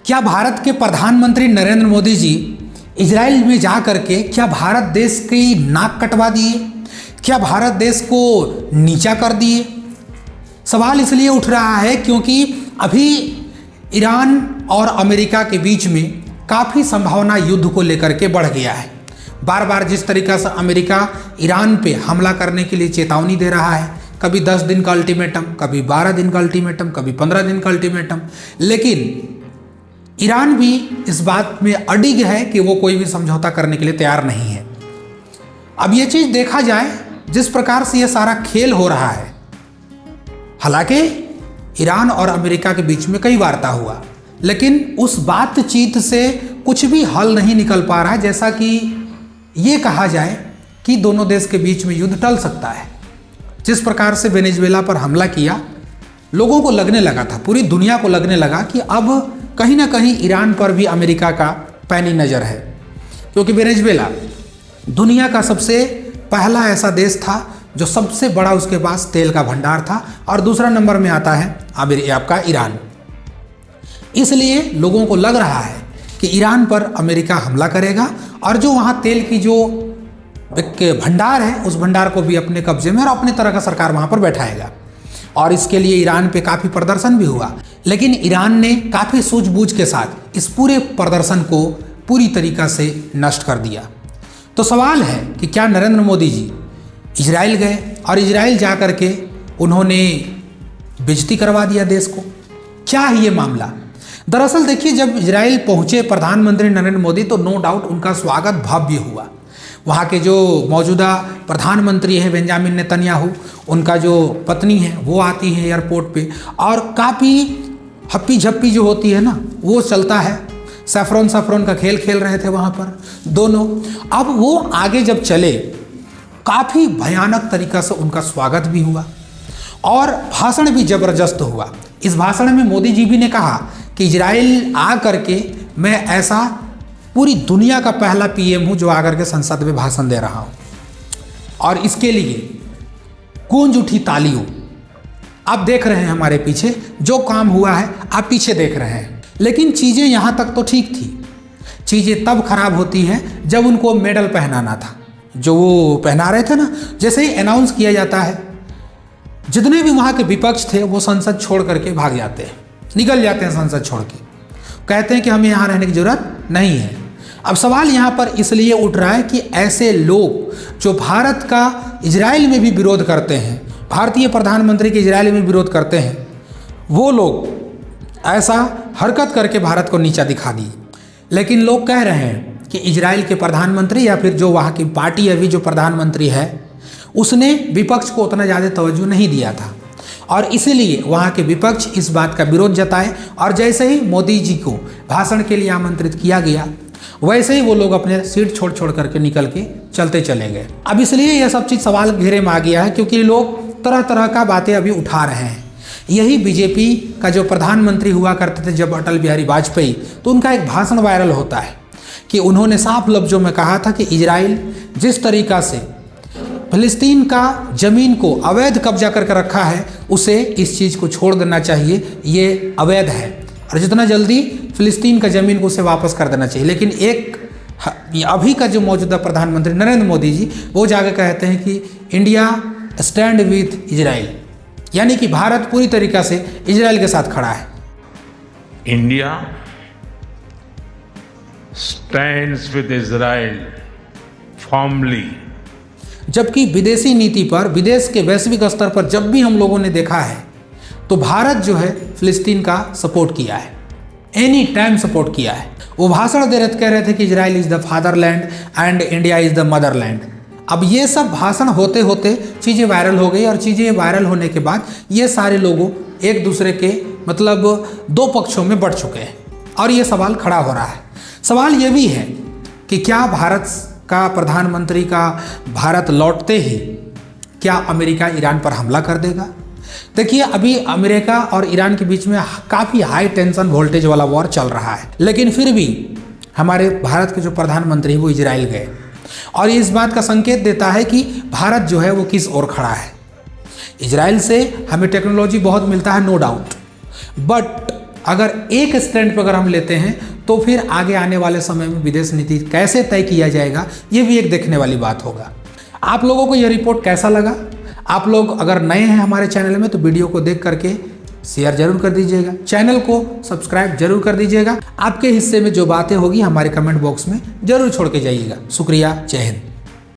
क्या भारत के प्रधानमंत्री नरेंद्र मोदी जी इजराइल में जा करके क्या भारत देश की नाक कटवा दिए? क्या भारत देश को नीचा कर दिए? सवाल इसलिए उठ रहा है क्योंकि अभी ईरान और अमेरिका के बीच में काफ़ी संभावना युद्ध को लेकर के बढ़ गया है। बार बार जिस तरीक़ा से अमेरिका ईरान पे हमला करने के लिए चेतावनी दे रहा है, कभी 10 दिन का अल्टीमेटम, कभी 12 दिन का अल्टीमेटम, कभी 15 दिन का अल्टीमेटम, लेकिन ईरान भी इस बात में अडिग है कि वो कोई भी समझौता करने के लिए तैयार नहीं है। अब ये चीज़ देखा जाए जिस प्रकार से ये सारा खेल हो रहा है, हालांकि ईरान और अमेरिका के बीच में कई वार्ता हुआ, लेकिन उस बातचीत से कुछ भी हल नहीं निकल पा रहा है, जैसा कि ये कहा जाए कि दोनों देश के बीच में युद्ध टल सकता है। जिस प्रकार से वेनेजुएला पर हमला किया, लोगों को लगने लगा था, पूरी दुनिया को लगने लगा कि अब कहीं ना कहीं ईरान पर भी अमेरिका का पैनी नज़र है, क्योंकि वेनेजुएला दुनिया का सबसे पहला ऐसा देश था जो सबसे बड़ा उसके पास तेल का भंडार था, और दूसरा नंबर में आता है आपका ईरान। इसलिए लोगों को लग रहा है कि ईरान पर अमेरिका हमला करेगा और जो वहाँ तेल की जो भंडार है उस भंडार को भी अपने कब्जे में और अपने तरह का सरकार वहाँ पर बैठाएगा। और इसके लिए ईरान पे काफ़ी प्रदर्शन भी हुआ, लेकिन ईरान ने काफ़ी सूझबूझ के साथ इस पूरे प्रदर्शन को पूरी तरीक़ा से नष्ट कर दिया। तो सवाल है कि क्या नरेंद्र मोदी जी इजराइल गए और इजराइल जा कर के उन्होंने बेइज्जती करवा दिया देश को? क्या है ये मामला? दरअसल देखिए, जब इजराइल पहुँचे प्रधानमंत्री नरेंद्र मोदी तो नो डाउट उनका स्वागत भव्य हुआ। वहाँ के जो मौजूदा प्रधानमंत्री है बेंजामिन नेतन्याहू, उनका जो पत्नी है वो आती है एयरपोर्ट पे, और काफ़ी हप्पी झप्पी जो होती है ना वो चलता है। सैफरन का खेल खेल रहे थे वहाँ पर दोनों। अब वो आगे जब चले, काफ़ी भयानक तरीक़ा से उनका स्वागत भी हुआ और भाषण भी ज़बरदस्त हुआ। इस भाषण में मोदी जी भी ने कहा कि इजराइल आ करके मैं ऐसा पूरी दुनिया का पहला पीएम हूँ जो आकर के संसद में भाषण दे रहा हूँ, और इसके लिए गूंज उठी तालियों। आप देख रहे हैं हमारे पीछे जो काम हुआ है, आप पीछे देख रहे हैं। लेकिन चीज़ें यहाँ तक तो ठीक थी, चीज़ें तब खराब होती हैं जब उनको मेडल पहनाना था, जो वो पहना रहे थे ना। जैसे ही अनाउंस किया जाता है, जितने भी वहाँ के विपक्ष थे वो संसद छोड़ करके भाग जाते हैं, निकल जाते हैं संसद छोड़ के, कहते हैं कि हमें यहाँ रहने की ज़रूरत नहीं है। अब सवाल यहाँ पर इसलिए उठ रहा है कि ऐसे लोग जो भारत का इजराइल में भी विरोध करते हैं, भारतीय प्रधानमंत्री के इजराइल में विरोध करते हैं, वो लोग ऐसा हरकत करके भारत को नीचा दिखा दिए। लेकिन लोग कह रहे हैं कि इजराइल के प्रधानमंत्री या फिर जो वहाँ की पार्टी अभी जो प्रधानमंत्री है उसने विपक्ष को उतना ज़्यादा तवज्जो नहीं दिया था, और इसीलिए वहाँ के विपक्ष इस बात का विरोध जताए, और जैसे ही मोदी जी को भाषण के लिए आमंत्रित किया गया वैसे ही वो लोग अपने सीट छोड़ करके निकल के चलते चले गए। अब इसलिए यह सब चीज़ सवाल घेरे में आ गया है, क्योंकि लोग तरह तरह का बातें अभी उठा रहे हैं। यही बीजेपी का जो प्रधानमंत्री हुआ करते थे जब अटल बिहारी वाजपेयी, तो उनका एक भाषण वायरल होता है कि उन्होंने साफ लफ्ज़ों में कहा था कि इजराइल जिस तरीक़ा से फ़लस्तीन का ज़मीन को अवैध कब्जा करके रखा है, उसे इस चीज़ को छोड़ देना चाहिए, ये अवैध है, और जितना जल्दी फ़लस्तीन का ज़मीन को उसे वापस कर देना चाहिए। लेकिन एक अभी का जो मौजूदा प्रधानमंत्री नरेंद्र मोदी जी, वो जाकर कहते हैं कि इंडिया स्टैंड विथ इजराइल, यानी कि भारत पूरी तरीक़ा से इजराइल के साथ खड़ा है। India stands with Israel formally. जबकि विदेशी नीति पर, विदेश के वैश्विक स्तर पर जब भी हम लोगों ने देखा है तो भारत जो है फ़लस्तीन का सपोर्ट किया है, एनी टाइम सपोर्ट किया है। वो भाषण दे रहे थे, कह रहे थे कि Israel is the fatherland and India is the Motherland. अब ये सब भाषण होते होते चीज़ें वायरल हो गई, और चीज़ें वायरल होने के बाद ये सारे लोगों एक दूसरे के मतलब दो पक्षों में बढ़ चुके हैं, और ये सवाल खड़ा हो रहा है। सवाल ये भी है कि क्या भारत का प्रधानमंत्री का भारत लौटते ही क्या अमेरिका ईरान पर हमला कर देगा? देखिए, अभी अमेरिका और ईरान के बीच में काफ़ी हाई टेंशन वोल्टेज वाला वॉर चल रहा है, लेकिन फिर भी हमारे भारत के जो प्रधानमंत्री वो इजराइल गए, और ये इस बात का संकेत देता है कि भारत जो है वो किस ओर खड़ा है। इजराइल से हमें टेक्नोलॉजी बहुत मिलता है, नो डाउट, बट अगर एक स्टैंड पर अगर हम लेते हैं तो फिर आगे आने वाले समय में विदेश नीति कैसे तय किया जाएगा, ये भी एक देखने वाली बात होगा। आप लोगों को यह रिपोर्ट कैसा लगा? आप लोग अगर नए हैं हमारे चैनल में तो वीडियो को देख करके शेयर जरूर कर दीजिएगा, चैनल को सब्सक्राइब जरूर कर दीजिएगा। आपके हिस्से में जो बातें होगी हमारे कमेंट बॉक्स में जरूर छोड़ के जाइएगा। शुक्रिया, जय हिंद।